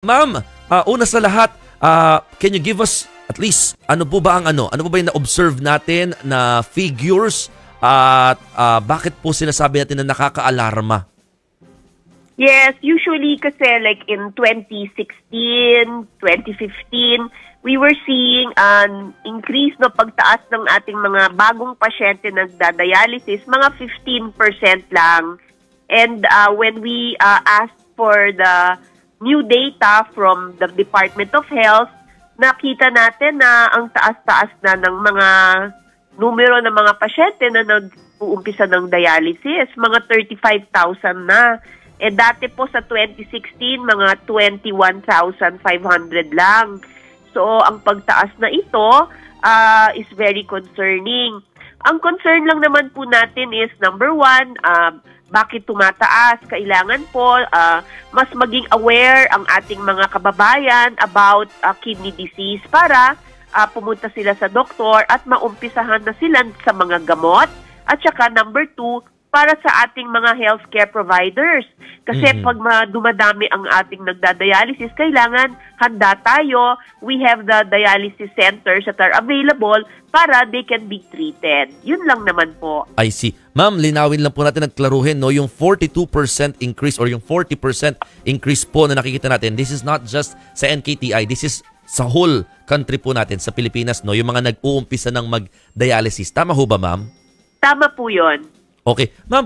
Ma'am, una sa lahat, can you give us at least ano po ba yung na-observe natin na figures at bakit po sinasabi natin na nakaka-alarma? Yes, usually kasi like in 2016, 2015, we were seeing an increase na pagtaas ng ating mga bagong pasyente na nagda-dialysis, mga 15% lang. And when we asked for the new data from the Department of Health, nakita natin na ang taas-taas na ng mga numero ng mga pasyente na nag-uumpisa ng dialysis, mga 35,000 na. Eh dati po sa 2016, mga 21,500 lang. So ang pagtaas na ito is very concerning. Ang concern lang naman po natin is number one, bakit tumataas? Kailangan po mas maging aware ang ating mga kababayan about kidney disease para pumunta sila sa doktor at maumpisahan na sila sa mga gamot. At saka number two, para sa ating mga healthcare providers. Kasi pag dumadami ang ating nagda-dialysis, kailangan handa tayo. We have the dialysis centers that are available para they can be treated. Yun lang naman po. I see. Ma'am, linawin lang po natin, nagklaruhin, no? Yung 42% increase or yung 40% increase po na nakikita natin, this is not just sa NKTI, this is sa whole country po natin, sa Pilipinas, no? Yung mga nag-uumpisa ng mag-dialysis. Tama ho ba, ma'am? Tama po yun. Okay. Ma'am,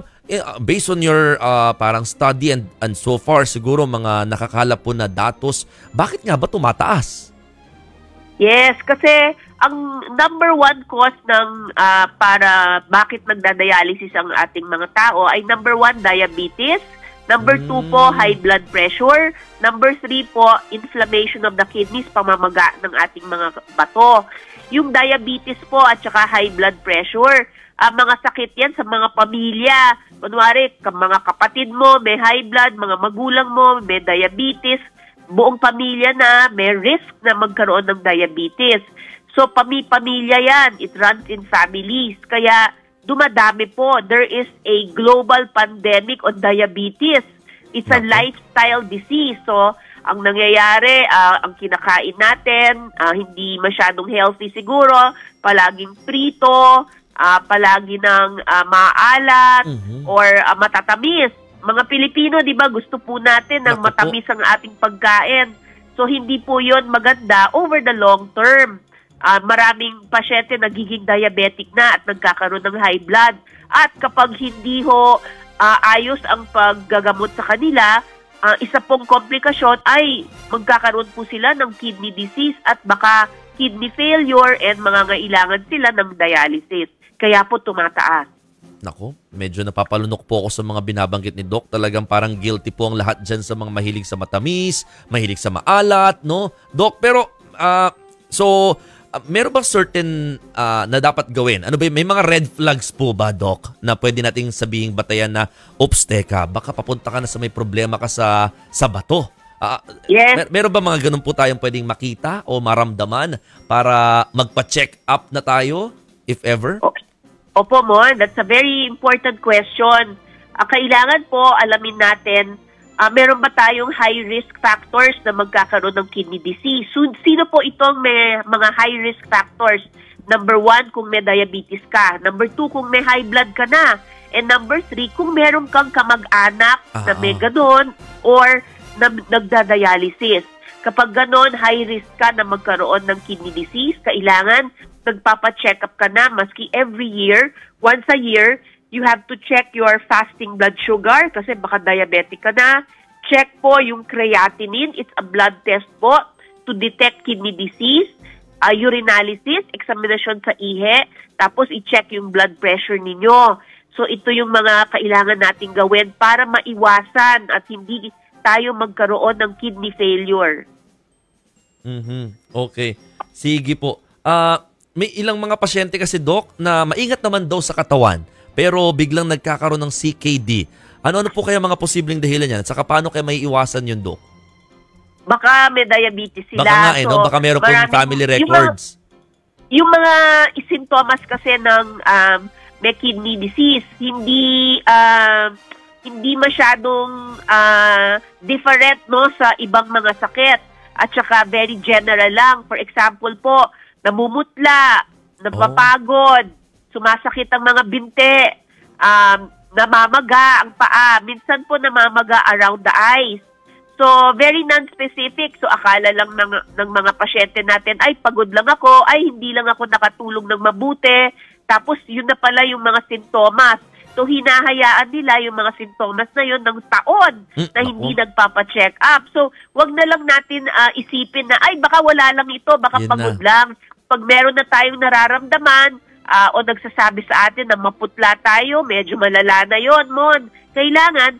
based on your parang study and so far, siguro mga nakakalap po na datos, bakit nga ba tumataas? Yes, kasi ang number one cause ng para bakit nagda-dialysis ang ating mga tao ay number one, diabetes. Number two po, high blood pressure. Number three po, inflammation of the kidneys, pamamaga ng ating mga bato. Yung diabetes po at saka high blood pressure, mga sakit yan sa mga pamilya. Kunwari, mga kapatid mo may high blood, mga magulang mo may diabetes, buong pamilya na may risk na magkaroon ng diabetes. So, pamilya yan. It runs in families. Kaya, dumadami po. There is a global pandemic on diabetes. It's a lifestyle disease. So, ang nangyayari, ang kinakain natin, hindi masyadong healthy siguro, palaging prito, palagi ng maalat or matatamis. Mga Pilipino, di ba, gusto po natin ng matamis ang ating pagkain. So, hindi po yon maganda over the long term. Maraming pasyente nagiging diabetic na at nagkakaroon ng high blood. At kapag hindi ho ayos ang paggagamot sa kanila, isa pong komplikasyon ay magkakaroon po sila ng kidney disease at baka kidney failure and mangangailangan sila ng dialysis. Kaya po tumataas. Nako, medyo napapalunok po ako sa mga binabanggit ni Doc. Talagang parang guilty po ang lahat dyan sa mga mahilig sa matamis, mahilig sa maalat, no? Doc, pero meron bang certain na dapat gawin? Ano ba, may mga red flags po ba, Doc, na pwede nating sabihing batayan na, oops, teka, baka papunta ka na sa may problema ka sa bato? Yes. Meron ba mga ganun po tayong pwedeng makita o maramdaman para magpa-check up na tayo, if ever? Opo, Mon, that's a very important question. Kailangan po alamin natin, meron ba tayong high-risk factors na magkakaroon ng kidney disease? So, sino po itong may mga high-risk factors? Number one, kung may diabetes ka. Number two, kung may high blood ka na. And number three, kung meron kang kamag-anak na may ganon or nagda-dialysis. Kapag ganon, high risk ka na magkaroon ng kidney disease, kailangan nagpapa-check up ka na maski every year. Once a year, you have to check your fasting blood sugar kasi baka diabetic ka na. Check po yung creatinine. It's a blood test po to detect kidney disease. Urinalysis, examination sa ihe. Tapos i-check yung blood pressure ninyo. So ito yung mga kailangan nating gawin para maiwasan at hindi tayo magkaroon ng kidney failure. Okay. Sige po. May ilang mga pasyente kasi, Doc, na maingat naman daw sa katawan pero biglang nagkakaroon ng CKD. Ano po kaya mga posibleng dahilan yan? At saka paano kaya may iwasan yun, Doc? Baka may diabetes sila. Baka nga, no? Baka meron pong family records. Yung mga sintomas kasi ng may kidney disease, hindi hindi masyadong different no sa ibang mga sakit. At saka very general lang. For example po, namumutla, napapagod, sumasakit ang mga binti, namamaga ang paa, minsan po namamaga around the eyes. So, very non-specific. So, akala lang ng mga pasyente natin, ay, pagod lang ako, ay, hindi lang ako nakatulog ng mabuti. Tapos, yun na pala yung mga sintomas. So, hinahayaan nila yung mga sintomas na yun ng taon na hindi nagpapacheck up. So, wag na lang natin isipin na, ay, baka wala lang ito, baka yun pagod lang. Pag meron na tayong nararamdaman, o nagsasabi sa atin na maputla tayo, medyo malala na yun, Mon. Kailangan,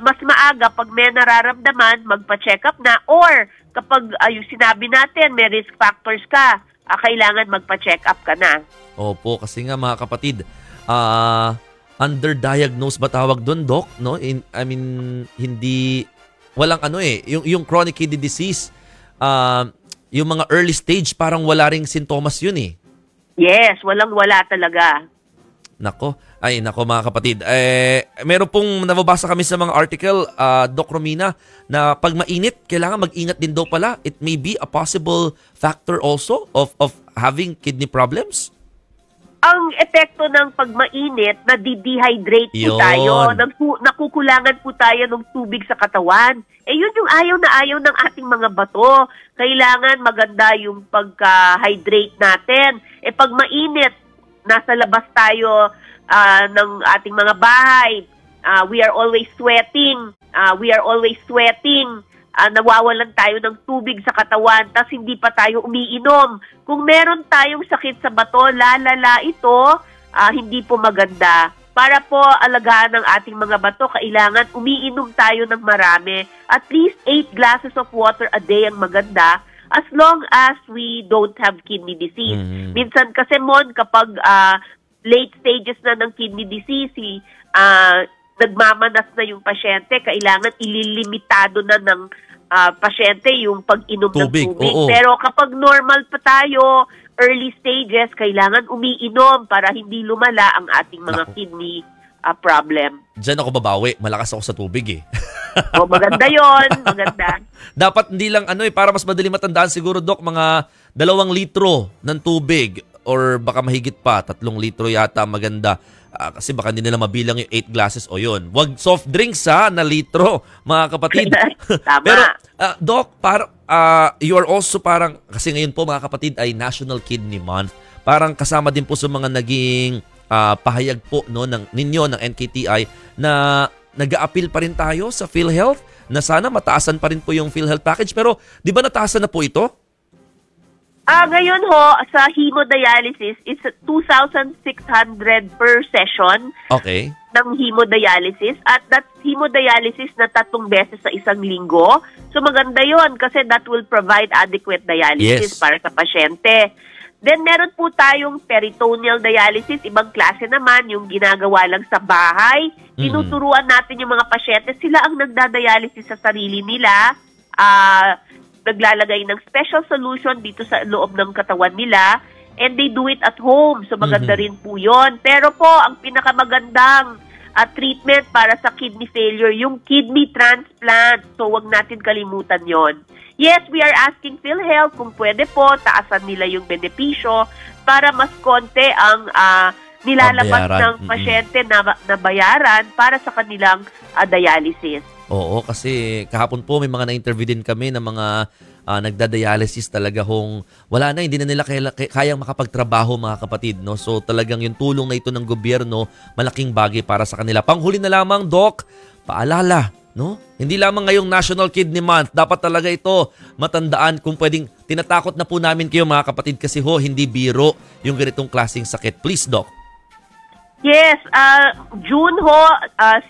mas maaga pag may nararamdaman, magpa-check up na, or kapag yung sinabi natin, may risk factors ka, kailangan magpa-check up ka na. Opo, kasi nga mga kapatid, underdiagnosed ba tawag doon, Doc? No? I mean, hindi, walang yung chronic kidney disease, yung mga early stage, parang wala ring sintomas yun eh. Yes, walang-wala talaga. Nako mga kapatid. Meron pong nababasa kami sa mga article, Doc Romina, na pag mainit, kailangan mag-ingat din daw pala. It may be a possible factor also of having kidney problems. Ang epekto ng pag mainit, nadi-dehydrate po tayo, nakukulangan po tayo ng tubig sa katawan. Yun yung ayaw na ayaw ng ating mga bato. Kailangan maganda yung pagka-hydrate natin. Pag mainit, nasa labas tayo ng ating mga bahay. We are always sweating. Nawawalan tayo ng tubig sa katawan, tas hindi pa tayo umiinom. Kung meron tayong sakit sa bato, lalala ito, hindi po maganda. Para po alagaan ng ating mga bato, kailangan umiinom tayo ng marami. At least 8 glasses of water a day ang maganda, as long as we don't have kidney disease. Minsan kasi, Mon, kapag late stages na ng kidney disease, nagmamanas na yung pasyente, kailangan ililimitado na ng pasyente yung pag-inom ng tubig. Pero kapag normal pa tayo, early stages, kailangan umiinom para hindi lumala ang ating mga kidney problem. Diyan ako babawi. Malakas ako sa tubig eh. Maganda yon, maganda. Dapat hindi lang para mas madali matandaan siguro, Doc, mga 2 litro ng tubig or baka mahigit pa, 3 litro yata maganda. Kasi baka hindi nila mabilang yung 8 glasses o yun. Wag soft drinks na litro, mga kapatid. Tama. Pero, Doc, you are also parang, kasi ngayon po mga kapatid ay National Kidney Month. Parang kasama din po sa mga naging pahayag po ninyo ng NKTI na nag-a-appeal pa rin tayo sa PhilHealth na sana mataasan pa rin po yung PhilHealth package. Pero di ba nataasan na po ito? Ngayon ho, sa hemodialysis, it's 2,600 per session ng hemodialysis. At that's hemodialysis na 3 beses sa isang linggo. So maganda yon kasi that will provide adequate dialysis para sa pasyente. Then meron po tayong peritoneal dialysis, ibang klase naman, yung ginagawa lang sa bahay. Tinuturuan natin yung mga pasyente, sila ang nagdadialysis sa sarili nila. Naglalagay ng special solution dito sa loob ng katawan nila, and they do it at home. So maganda rin po yun. Pero po, ang pinakamagandang treatment para sa kidney failure, yung kidney transplant. So wag natin kalimutan yon. Yes, we are asking PhilHealth kung pwede po, taasan nila yung benepisyo para mas konti ang nilalabas ng pasyente na bayaran para sa kanilang dialysis. Oo, kasi kahapon po may mga na-interview din kami ng mga nagda-dialysis talaga wala na, hindi na nila kayang makapagtrabaho, mga kapatid. No? So talagang yung tulong na ito ng gobyerno, malaking bagay para sa kanila. Panghuli na lamang, Doc, paalala, no? Hindi lamang ngayong National Kidney Month, dapat talaga ito matandaan kung pwedeng tinatakot na po namin kayo, mga kapatid, kasi hindi biro yung ganitong klaseng sakit. Please, Doc. Yes, June ho,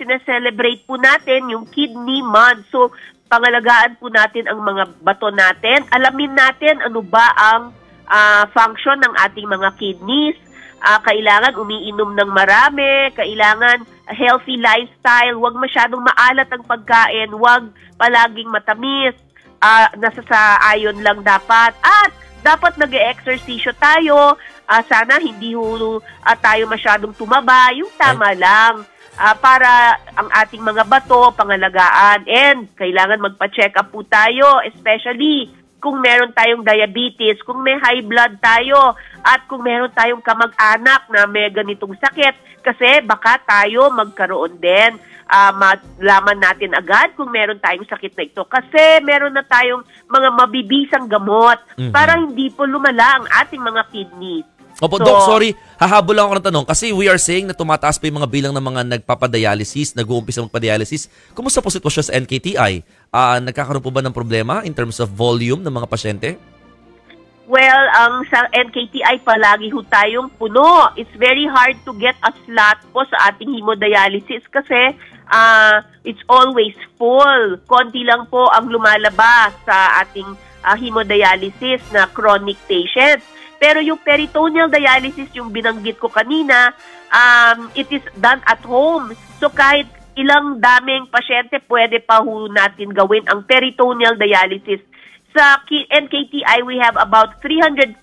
sineselebrate po natin yung Kidney Month. So, pangalagaan po natin ang mga bato natin. Alamin natin ano ba ang function ng ating mga kidneys. Kailangan umiinom ng marami, kailangan healthy lifestyle, huwag masyadong maalat ang pagkain, huwag palaging matamis, nasa sa ayon lang dapat. At dapat nag-e-exercisyo tayo. Sana hindi tayo masyadong tumaba, yung tama lang. para ang ating mga bato, pangalagaan, and kailangan magpa-check up po tayo, especially kung meron tayong diabetes, kung may high blood tayo, at kung meron tayong kamag-anak na may ganitong sakit, kasi baka tayo magkaroon din. Malaman natin agad kung meron tayong sakit na ito. Kasi meron na tayong mga mabibisang gamot para hindi po lumala ang ating mga kidney. Opo, Doc, sorry. Hahabol lang ako ng tanong kasi we are saying na tumataas pa yung mga bilang ng mga nagpapadialysis, nag-uumpisa magpadialysis. Kumusta po sitwasyon sa NKTI? Nagkakaroon po ba ng problema in terms of volume ng mga pasyente? Well, sa NKTI palagi ho tayong puno. It's very hard to get a slot po sa ating hemodialysis kasi it's always full. Konti lang po ang lumalabas sa ating hemodialysis na chronic patients. Pero yung peritoneal dialysis, yung binanggit ko kanina, it is done at home. So kahit ilang daming pasyente, pwede pa ho natin gawin ang peritoneal dialysis. Sa NKTI, we have about 350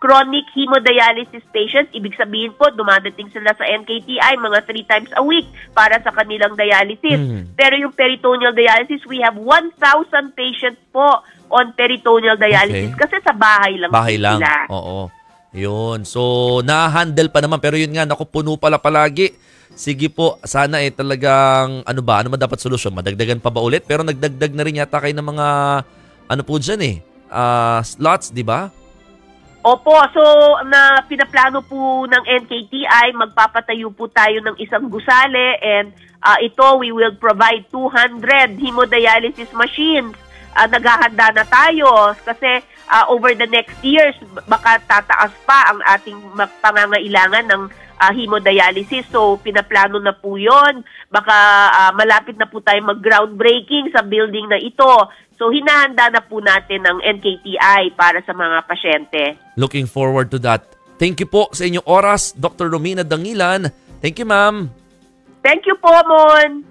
chronic hemodialysis patients. Ibig sabihin po, dumadating sila sa NKTI mga 3 times a week para sa kanilang dialysis. Pero yung peritoneal dialysis, we have 1,000 patients po on peritoneal dialysis kasi sa bahay lang. Bahay lang. Oo. Yun. So, na-handle pa naman. Pero yun nga, naku, puno pala palagi. Sige po, sana talagang, ano ba dapat solusyon? Madagdagan pa ba ulit? Pero nagdagdag na rin yata kayo ng mga, ano po dyan slots, di ba? Opo, so na pinaplano po ng NKTI, magpapatayo po tayo ng isang gusali and ito we will provide 200 hemodialysis machines. Naghahanda na tayo kasi over the next years baka tataas pa ang ating pangangailangan ng hemodialysis. So pinaplano na po yun. Baka malapit na po tayo mag-groundbreaking sa building na ito. So hinahanda na po natin ng NKTI para sa mga pasyente. Looking forward to that. Thank you po sa inyong oras, Dr. Romina Dangilan. Thank you, ma'am. Thank you po, Mon.